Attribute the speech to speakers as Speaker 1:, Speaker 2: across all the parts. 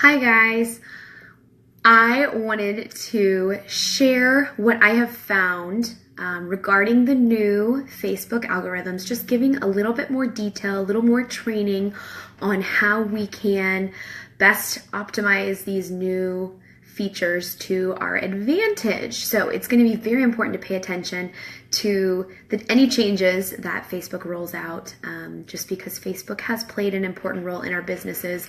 Speaker 1: Hi guys, I wanted to share what I have found regarding the new Facebook algorithms, just giving a little bit more detail, a little more training on how we can best optimize these new features to our advantage. So it's going to be very important to pay attention to any changes that Facebook rolls out, just because Facebook has played an important role in our businesses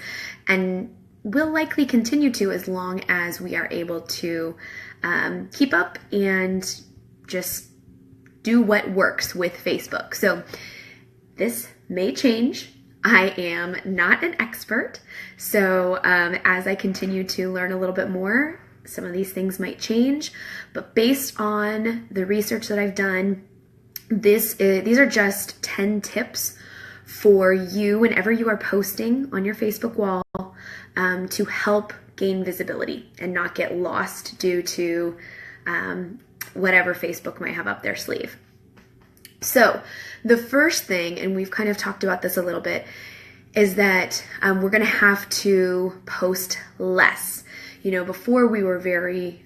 Speaker 1: and will likely continue to as long as we are able to keep up and just do what works with Facebook. So this may change. I am not an expert, so as I continue to learn a little bit more, some of these things might change, but based on the research that I've done, these are just 10 tips for you whenever you are posting on your Facebook wall to help gain visibility and not get lost due to whatever Facebook might have up their sleeve. So the first thing, and we've kind of talked about this a little bit, is that we're going to have to post less. Before we were very,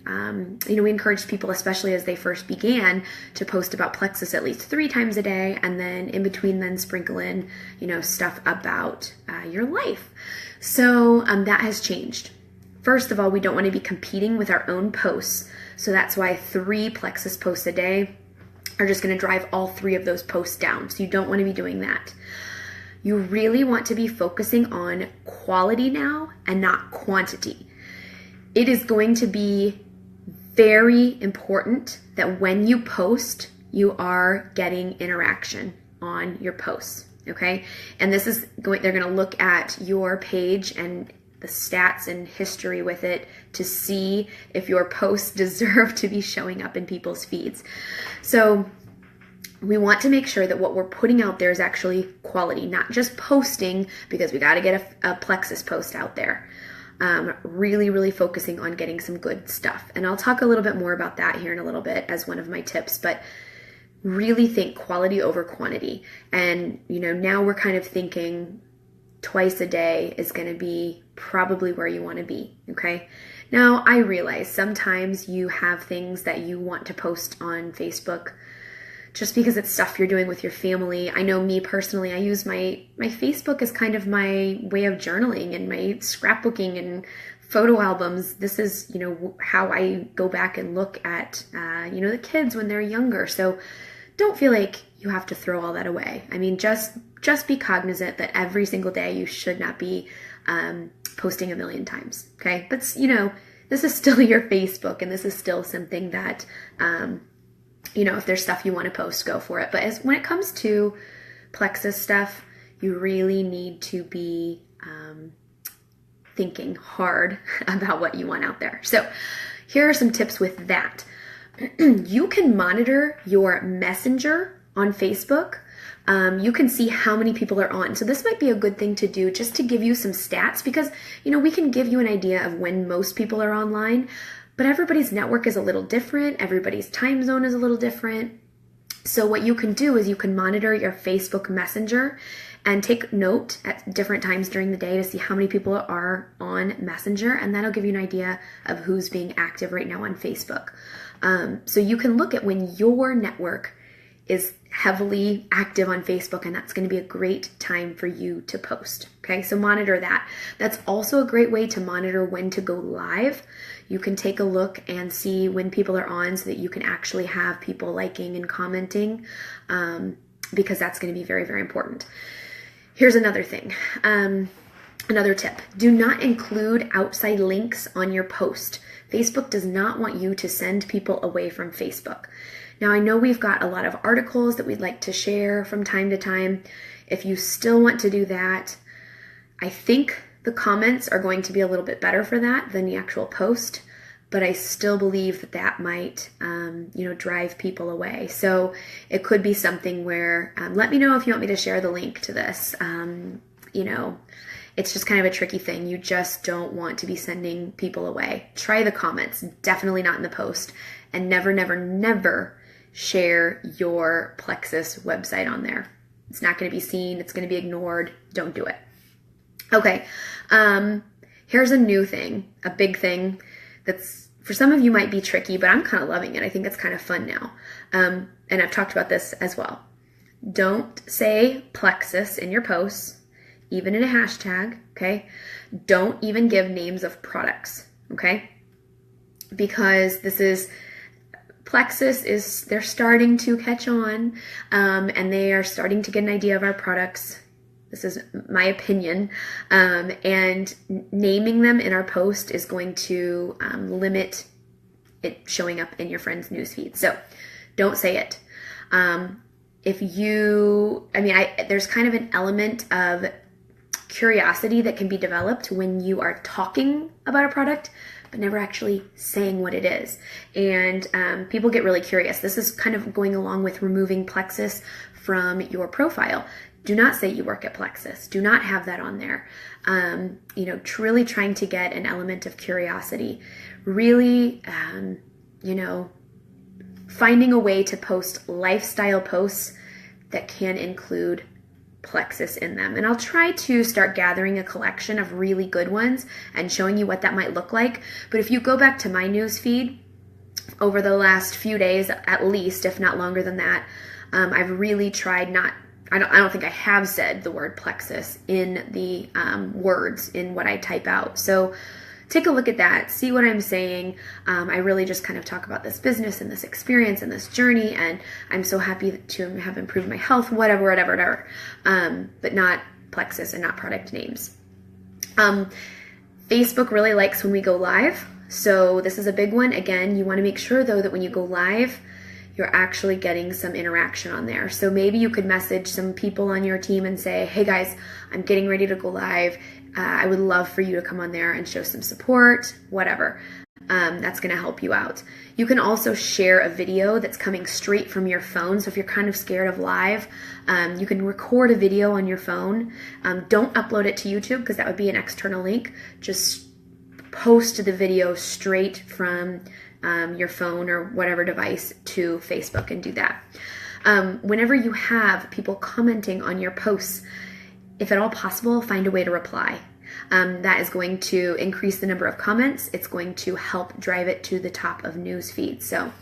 Speaker 1: we encouraged people, especially as they first began, to post about Plexus at least 3 times a day, and then in between then sprinkle in, stuff about your life. So that has changed. First of all, we don't want to be competing with our own posts. So that's why 3 Plexus posts a day are just going to drive all 3 of those posts down. So you don't want to be doing that. You really want to be focusing on quality now and not quantity. It is going to be very important that when you post, you are getting interaction on your posts, okay? And this is they're going to look at your page and the stats and history with it to see if your posts deserve to be showing up in people's feeds. So we want to make sure that what we're putting out there is actually quality, not just posting because we got to get a Plexus post out there. Really focusing on getting some good stuff. And I'll talk a little bit more about that here in a little bit as one of my tips, but really think quality over quantity. And, now we're kind of thinking twice a day is going to be probably where you want to be, okay? Now, I realize sometimes you have things that you want to post on Facebook just because it's stuff you're doing with your family. I know me personally, I use my Facebook as kind of my way of journaling and my scrapbooking and photo albums. This is, how I go back and look at, the kids when they're younger. So don't feel like you have to throw all that away. I mean, just be cognizant that every single day you should not be posting a million times, okay? But, this is still your Facebook, and this is still something that, if there's stuff you want to post, go for it. But when it comes to Plexus stuff, you really need to be thinking hard about what you want out there. So here are some tips with that. You can monitor your messenger on Facebook. You can see how many people are on. So this might be a good thing to do just to give you some stats because, we can give you an idea of when most people are online. But everybody's network is a little different. Everybody's time zone is a little different. So what you can do is you can monitor your Facebook Messenger and take note at different times during the day to see how many people are on Messenger. And that'll give you an idea of who's being active right now on Facebook. So you can look at when your network is heavily active on Facebook, and that's going to be a great time for you to post. Okay, so monitor that. That's also a great way to monitor when to go live. You can take a look and see when people are on so that you can actually have people liking and commenting, because that's going to be very, very important. Here's another thing. Another tip. Do not include outside links on your post. Facebook does not want you to send people away from Facebook. Now, I know we've got a lot of articles that we'd like to share from time to time. If you still want to do that, I think the comments are going to be a little bit better for that than the actual post, but I still believe that might, drive people away. So it could be something where, let me know if you want me to share the link to this. It's just kind of a tricky thing. You just don't want to be sending people away. Try the comments, definitely not in the post, and never share your Plexus website on there. It's not going to be seen. It's going to be ignored. Don't do it. Okay. Here Here's a new thing, a big thing that's for some of you might be tricky, but I'm kind of loving it. I think it's kind of fun now. And I've talked about this as well. Don't say plexus in your posts, even in a hashtag, okay? Don't even give names of products, okay? Because Plexus they're starting to catch on, and they are starting to get an idea of our products. This is my opinion, and naming them in our post is going to limit it showing up in your friend's newsfeed. So don't say it. There's kind of an element of curiosity that can be developed when you are talking about a product, but never actually saying what it is. And people get really curious. This is kind of going along with removing Plexus from your profile. Do not say you work at Plexus. Do not have that on there. Truly trying to get an element of curiosity. Really, finding a way to post lifestyle posts that can include Plexus in them. And I'll try to start gathering a collection of really good ones and showing you what that might look like. But if you go back to my news feed over the last few days, at least, if not longer than that, I've really tried I don't think I have said the word Plexus in the words in what I type out. So take a look at that, see what I'm saying. I really just kind of talk about this business and this experience and this journey, and I'm so happy to have improved my health, whatever. But not Plexus and not product names. Facebook really likes when we go live, so this is a big one. Again, you want to make sure though that when you go live, you're actually getting some interaction on there. So maybe you could message some people on your team and say, hey guys, I'm getting ready to go live. I would love for you to come on there and show some support, whatever. That's going to help you out. You can also share a video that's coming straight from your phone. So if you're kind of scared of live, you can record a video on your phone. Don't upload it to YouTube because that would be an external link. Just post the video straight from your phone or whatever device to Facebook and do that. Whenever you have people commenting on your posts, if at all possible, find a way to reply. That is going to increase the number of comments. It's going to help drive it to the top of news feeds. So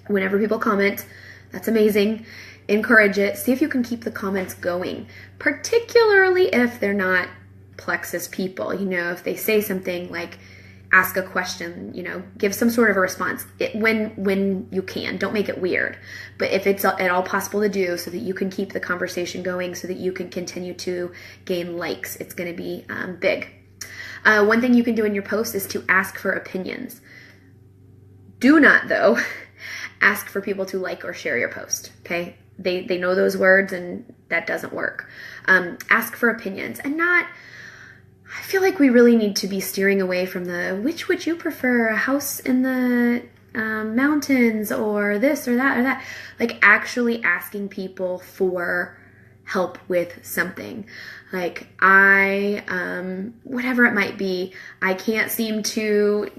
Speaker 1: whenever people comment, that's amazing. Encourage it. See if you can keep the comments going, particularly if they're not Plexus people. If they say something like, ask a question, give some sort of a response when you can. Don't make it weird. But if it's at all possible to do so that you can keep the conversation going, so that you can continue to gain likes, it's going to be big. One thing you can do in your post is to ask for opinions. Do not, though, ask for people to like or share your post, okay? They know those words and that doesn't work. Ask for opinions and not... I feel like we really need to be steering away from which would you prefer, a house in the mountains or this or that. Like actually asking people for help with something. Like whatever it might be, I can't seem to,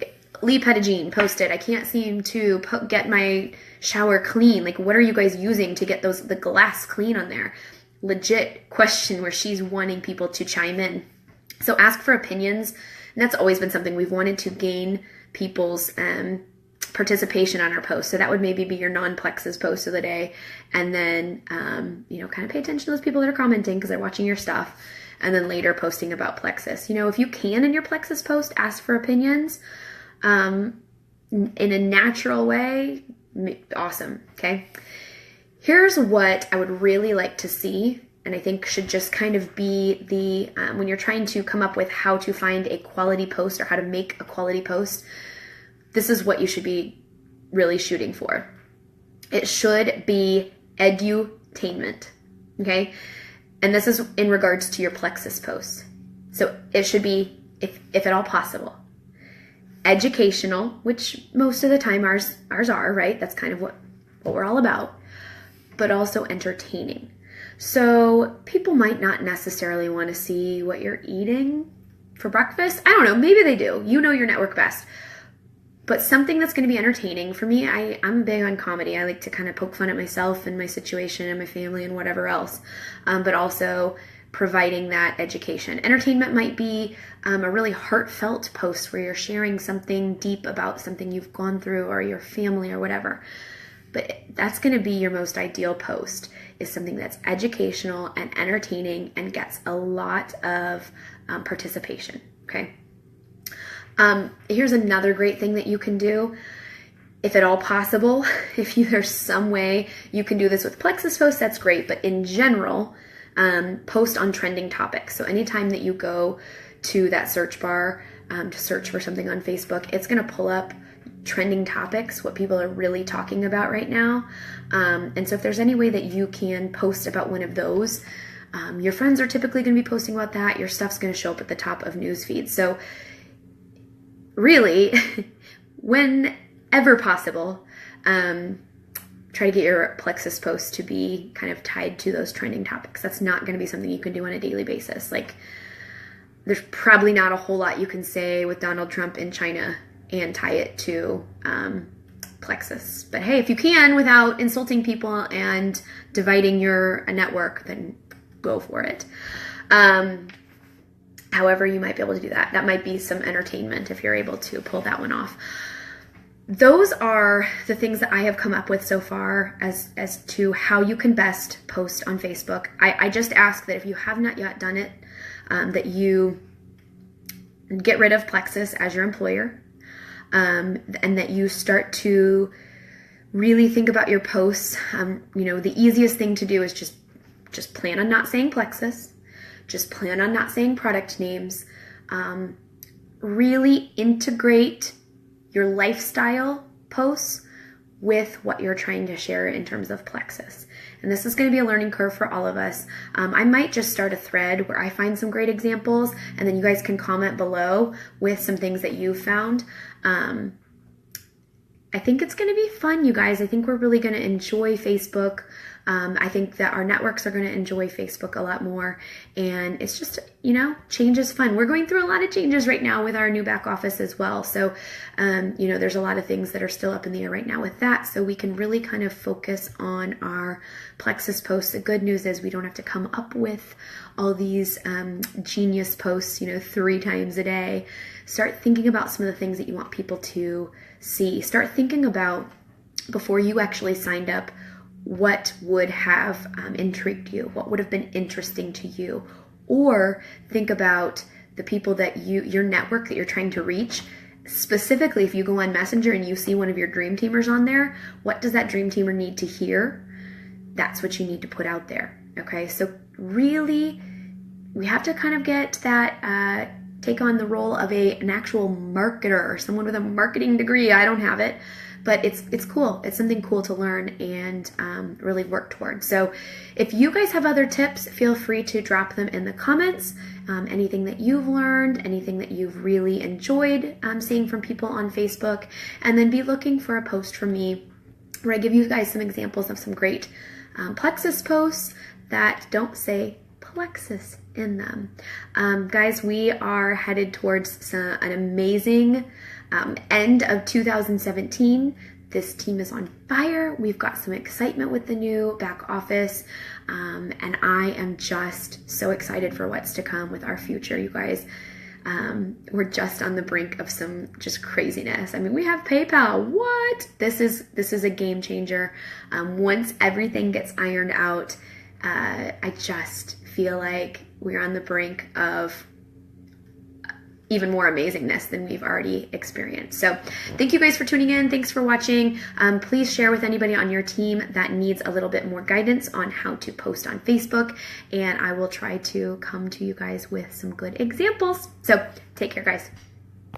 Speaker 1: Lee Pettigene posted, I can't seem to get my shower clean. Like what are you guys using to get the glass clean on there? Legit question where she's wanting people to chime in. So ask for opinions, and that's always been something we've wanted to gain people's participation on our post. So that would maybe be your non-Plexus post of the day, and then kind of pay attention to those people that are commenting because they're watching your stuff, and then later posting about Plexus. If you can in your Plexus post, ask for opinions in a natural way. Awesome. Okay. Here's what I would really like to see. And I think should just kind of be when you're trying to come up with how to find a quality post or how to make a quality post, this is what you should be really shooting for. It should be edutainment, okay? And this is in regards to your Plexus posts. So it should be, if at all possible, educational, which most of the time ours are, right? That's kind of what we're all about, but also entertaining. So people might not necessarily want to see what you're eating for breakfast. I don't know. Maybe they do. You know your network best. But something that's going to be entertaining. For me, I'm big on comedy. I like to kind of poke fun at myself and my situation and my family and whatever else. But also providing that education. Entertainment might be a really heartfelt post where you're sharing something deep about something you've gone through or your family or whatever. But that's going to be your most ideal post, is something that's educational and entertaining and gets a lot of participation, okay? Here's another great thing that you can do. If at all possible, there's some way you can do this with Plexus posts, that's great. But in general, post on trending topics. So anytime that you go to that search bar to search for something on Facebook, it's going to pull up trending topics, what people are really talking about right now. And so if there's any way that you can post about one of those, your friends are typically going to be posting about that. Your stuff's going to show up at the top of news feeds. So really, whenever possible, try to get your Plexus posts to be kind of tied to those trending topics. That's not going to be something you can do on a daily basis. Like, there's probably not a whole lot you can say with Donald Trump in China and tie it to Plexus. But hey, if you can without insulting people and dividing your network, then go for it. However you might be able to do that. That might be some entertainment if you're able to pull that one off. Those are the things that I have come up with so far as to how you can best post on Facebook. I just ask that if you have not yet done it, that you get rid of Plexus as your employer, and that you start to really think about your posts. The easiest thing to do is just plan on not saying Plexus. Just plan on not saying product names. Really integrate your lifestyle posts with what you're trying to share in terms of Plexus. And this is going to be a learning curve for all of us. I might just start a thread where I find some great examples, and then you guys can comment below with some things that you found. I think it's going to be fun, you guys. I think we're really going to enjoy Facebook. I think that our networks are going to enjoy Facebook a lot more. And it's just, change is fun. We're going through a lot of changes right now with our new back office as well. So, there's a lot of things that are still up in the air right now with that. So we can really kind of focus on our Plexus posts. The good news is we don't have to come up with all these genius posts, 3 times a day. Start thinking about some of the things that you want people to see. Start thinking about, before you actually signed up, what would have intrigued you, what would have been interesting to you, or think about the people that your network that you're trying to reach. Specifically, if you go on Messenger and you see one of your dream teamers on there, what does that dream teamer need to hear? That's what you need to put out there. Okay, so really, we have to kind of get that, take on the role of an actual marketer or someone with a marketing degree. I don't have it. But it's cool. It's something cool to learn and really work towards. So if you guys have other tips, feel free to drop them in the comments. Anything that you've learned, anything that you've really enjoyed seeing from people on Facebook. And then be looking for a post from me where I give you guys some examples of some great Plexus posts that don't say Plexus in them. Guys, we are headed towards an amazing end of 2017. This team is on fire. We've got some excitement with the new back office, and I am just so excited for what's to come with our future, you guys. We're just on the brink of some just craziness. I mean, we have PayPal. What? This is a game changer. Once everything gets ironed out, I just feel like we're on the brink of even more amazingness than we've already experienced. So thank you guys for tuning in. Thanks for watching. Please share with anybody on your team that needs a little bit more guidance on how to post on Facebook, and I will try to come to you guys with some good examples. So take care, guys.